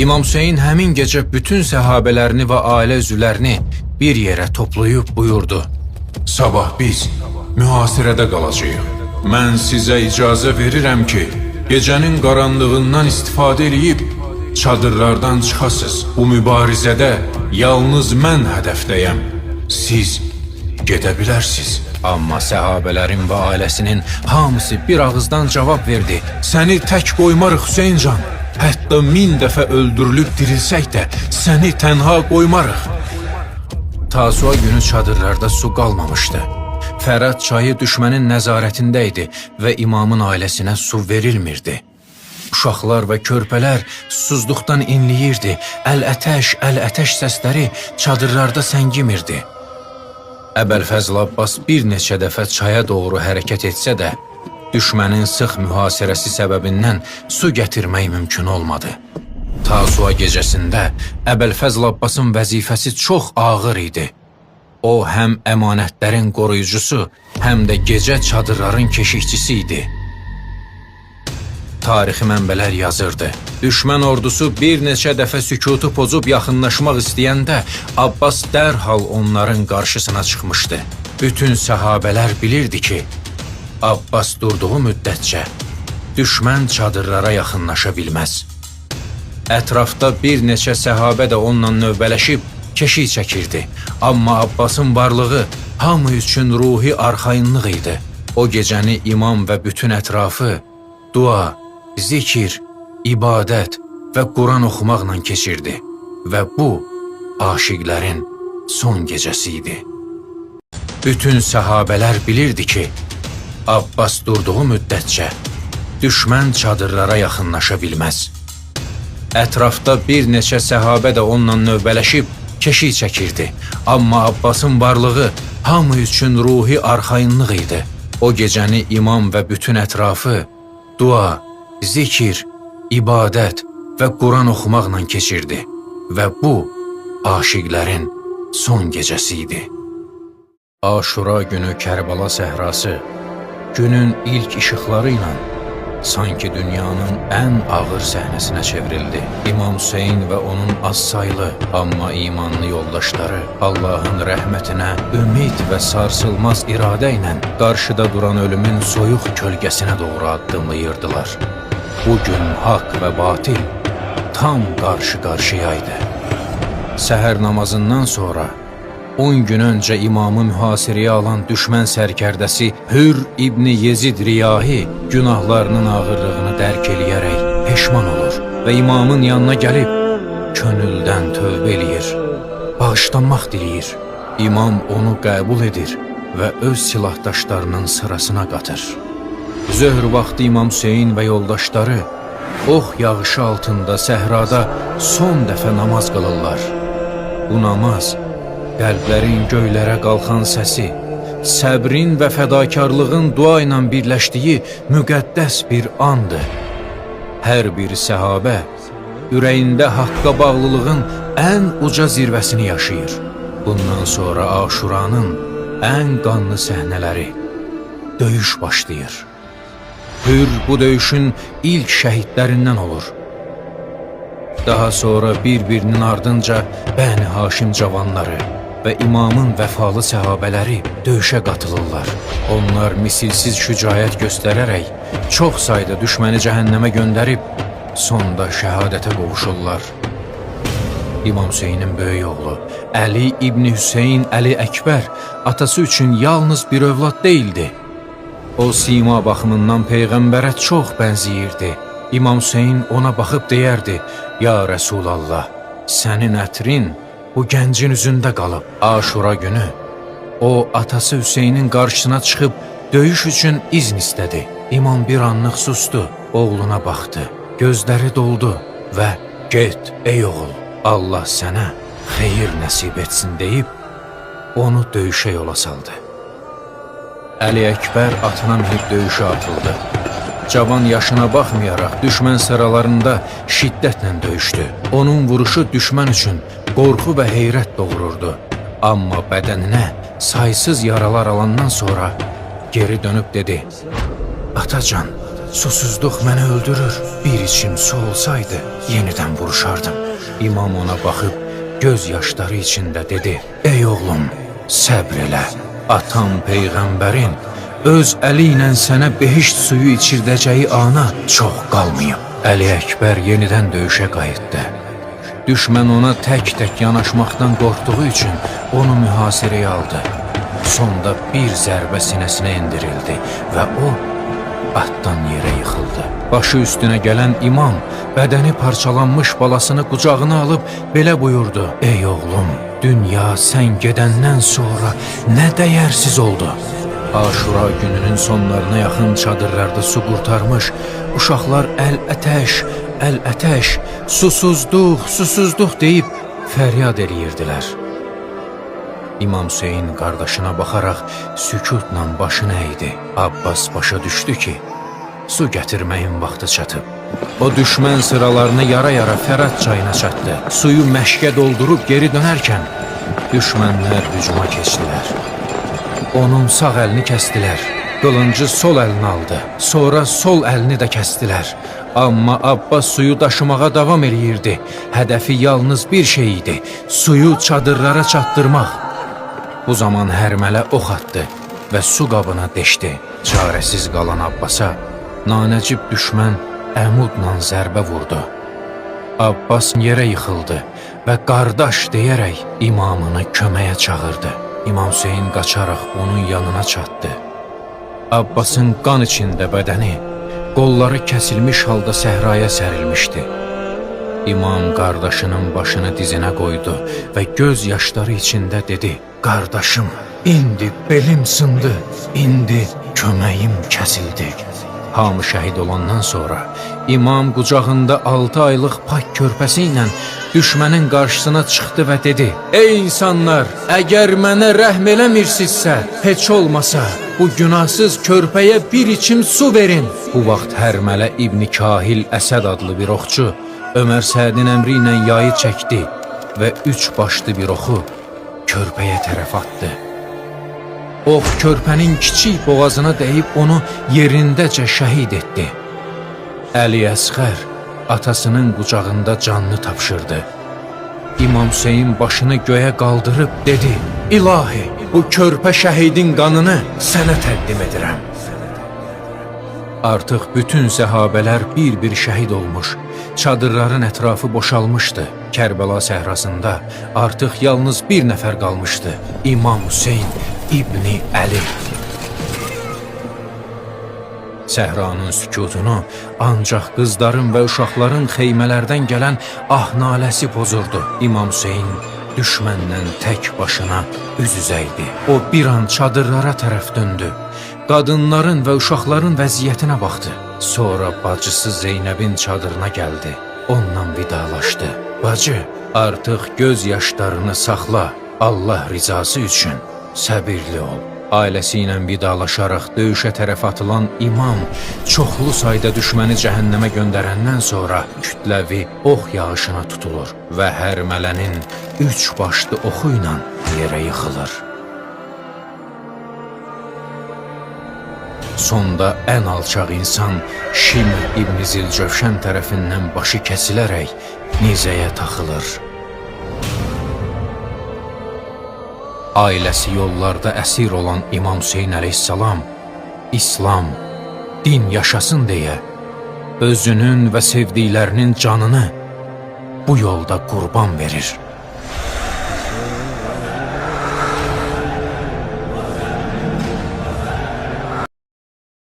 İmam Hüseyin həmin gecə bütün səhabələrini və ailə üzvlərini bir yerə toplayıb buyurdu. Sabah biz mühasirədə qalacağıq. Mən sizə icazə verirəm ki, gecənin qaranlığından istifadə edib çadırlardan çıxasınız. Bu mübarizədə yalnız mən hədəfdəyəm. Siz gedə bilərsiniz. Amma səhabələrin və ailəsinin hamısı bir ağızdan cavab verdi. Səni tək qoymarıq Hüseyncan. Hətta 1000 dəfə öldürülüb dirilsək də səni tənha qoymarıq. Tasua günü çadırlarda su qalmamışdı. Fərad çayı düşmənin nəzarətində idi və imamın ailəsinə su verilmirdi. Uşaqlar və körpələr susuzluqdan inləyirdi. Əl-ətəş səsləri çadırlarda səngimirdi. Əbəlfəzl Abbas bir neçə dəfə çaya doğru hərəkət etsə də, düşmənin sıx mühasirəsi səbəbindən su gətirmək mümkün olmadı. Tasua gecəsində Əbəlfəzl Abbasın vəzifəsi çox ağır idi. O, həm əmanətlərin qoruyucusu, həm də gecə çadırların keşikçisi idi. Tarixi mənbələr yazırdı. Düşmən ordusu bir neçə dəfə sükutu pozub yaxınlaşmaq istəyəndə Abbas dərhal onların qarşısına çıxmışdı. Bütün səhabələr bilirdi ki, Abbas durduğu müddətcə düşmən çadırlara yaxınlaşa bilməz. Ətrafda bir neçə səhabə də onunla növbələşib keşik çəkirdi. Amma Abbasın varlığı hamı üçün ruhi arxayınlıq idi. O gecəni imam və bütün ətrafı dua, zikir, ibadət və Quran oxumaqla keçirdi və bu, aşiqlərin son gecəsi idi. Bütün səhabələr bilirdi ki, Abbas durduğu müddətcə düşmən çadırlara yaxınlaşa bilməz. Ətrafda bir neçə səhabə də onunla növbələşib keşik çəkirdi. Amma Abbasın varlığı hamı üçün ruhi arxayınlıq idi. O gecəni imam və bütün ətrafı dua, zikir, ibadət və Quran oxumaqla keçirdi və bu, aşiqlərin son gecəsi idi. Aşura günü Kərbala səhrası günün ilk işıqları ilə sanki dünyanın ən ağır səhnəsinə çevrildi. İmam Hüseyin və onun az saylı, amma imanlı yoldaşları Allahın rəhmətinə ümid və sarsılmaz iradə ilə qarşıda duran ölümün soyuq kölgəsinə doğru addımlayırdılar. Bugün haqq və batil tam qarşı-qarşıyaydı. Səhər namazından sonra 10 gün öncə imamı mühasirəyə alan düşmən sərkərdəsi Hür İbni Yezid Riyahi günahlarının ağırlığını dərk eləyərək peşman olur və imamın yanına gəlib könüldən tövbə eləyir, bağışlanmaq diləyir. İmam onu qəbul edir və öz silahdaşlarının sırasına qatır. Zöhr vaxtı İmam Hüseyin və yoldaşları ox yağışı altında səhrada son dəfə namaz qılırlar. Bu namaz qəlblərin göylərə qalxan səsi, səbrin və fədakarlığın dua ilə birləşdiyi müqəddəs bir andır. Hər bir səhabə ürəyində haqqa bağlılığın ən uca zirvəsini yaşayır. Bundan sonra Aşuranın ən qanlı səhnələri, döyüş başlayır. Hür bu döyüşün ilk şəhidlərindən olur. Daha sonra bir-birinin ardınca Bəni Haşim cavanları və imamın vəfalı səhabələri döyüşə qatılırlar. Onlar misilsiz şücaət göstərərək çox sayda düşməni cəhənnəmə göndərib, sonda şəhadətə qovuşurlar. İmam Hüseynin böyük oğlu Əli İbni Hüseyin Əli Əkbər atası üçün yalnız bir övlad deyildi. O sima baxımından Peyğəmbərə çox bənziyirdi. İmam Hüseyin ona baxıb deyərdi, Ya Rəsulallah, sənin ətrin bu gəncin üzündə qalıb. Aşura günü o atası Hüseynin qarşısına çıxıb döyüş üçün izn istədi. İmam bir anlıq sustu, oğluna baxdı, gözləri doldu və get ey oğul, Allah sənə xeyir nəsib etsin deyib onu döyüşə yola saldı. Əli Əkbər atına minib döyüşə atıldı. Cavan yaşına baxmayaraq düşmən sıralarında şiddətlə döyüşdü. Onun vuruşu düşmən üçün qorxu və heyrət doğururdu. Amma bədəninə saysız yaralar alandan sonra geri dönüb dedi, Atacan, Susuzluq məni öldürür. Bir içim su olsaydı, yenidən vuruşardım. İmam ona baxıb, göz yaşları içində dedi: Ey oğlum, səbr elə. Atam Peyğəmbərin öz əli ilə sənə behişt suyu içirdəcəyi ana çox qalmayıb. Əli Əkbər yenidən döyüşə qayıtdı. Düşmən ona tək-tək yanaşmaqdan qorxduğu üçün onu mühasirəyə aldı. Sonda bir zərbə sinəsinə endirildi və o atdan yerə yıxıldı. Başı üstünə gələn imam bədəni parçalanmış balasını qucağına alıb belə buyurdu: Ey oğlum, dünya sən gedəndən sonra nə dəyərsiz oldu. Aşura gününün sonlarına yaxın çadırlarda su qurtarmış, uşaqlar əl-ətəş, susuzluq deyib fəryad eləyirdilər. İmam Hüseyin qardaşına baxaraq sükutla başını əydi. Abbas başa düşdü ki, su gətirməyin vaxtı çatıb. O düşmən sıralarını yara-yara Fərat çayına çatdı. Suyu məşqə doldurub geri dönərkən düşmənlər hücuma keçdilər. Onun sağ əlini kəsdilər. Qılıncı sol əlini aldı. Sonra sol əlini də kəsdilər. Amma Abbas suyu daşımağa davam eləyirdi. Hədəfi yalnız bir şey idi: suyu çadırlara çatdırmaq. Bu zaman hərmələ ox atdı və su qabına deşdi. Çarəsiz qalan Abbasa nanəcib düşmən əmudla zərbə vurdu. Abbas yerə yıxıldı və qardaş deyərək imamını köməyə çağırdı. İmam Hüseyin qaçaraq onun yanına çatdı. Abbasın qan içində bədəni, qolları kəsilmiş halda səhraya sərilmişdi. İmam qardaşının başını dizinə qoydu və göz yaşları içində dedi: Qardaşım, indi belim sındı, indi köməyim kəsildi. Hamı şəhid olandan sonra imam qucağında 6 aylıq pak körpəsi ilə düşmənin qarşısına çıxdı və dedi: Ey insanlar, əgər mənə rəhm eləmirsinizsə, heç olmasa bu günahsız körpəyə bir içim su verin. Bu vaxt hərmələ İbn Kahil Əsəd adlı bir oxçu Ömər Sədin əmri ilə yayı çəkdi və 3 başlı bir oxu körpəyə tərəf atdı. Ox körpənin kiçik boğazına dəyib onu yerindəcə şəhid etdi. Əli Əsğər atasının qucağında canını tapşırdı. İmam Hüseyin başını göyə qaldırıb dedi: İlahi, bu körpə şəhidin qanını sənə təqdim edirəm. Artıq bütün səhabələr bir-bir şəhid olmuş, çadırların ətrafı boşalmışdı. Kərbəla səhrasında artıq yalnız bir nəfər qalmışdı: İmam Hüseyin İbni Əli. Səhranın sükutunu ancaq qızların və uşaqların xeymələrdən gələn ah-naləsi pozurdu. İmam Hüseyin düşmənlə tək başına üz-üzə idi. O bir an çadırlara tərəf döndü. Qadınların və uşaqların vəziyyətinə baxdı. Sonra bacısı Zeynəbin çadırına gəldi. Ondan vidalaşdı. Bacı, artıq göz yaşlarını saxla. Allah rizası üçün səbirli ol. Ailəsi ilə vidalaşaraq döyüşə tərəf atılan imam çoxlu sayda düşməni cəhənnəmə göndərəndən sonra kütləvi ox yağışına tutulur və hərmələnin 3 başlı oxu ilə yerə yıxılır. Sonda ən alçaq insan Şimr İbn Zilcövşən tərəfindən başı kəsilərək nizəyə taxılır. Ailəsi yollarda əsir olan İmam Hüseyin əleyhissalam İslam, din yaşasın deyə özünün və sevdiklərinin canını bu yolda qurban verir.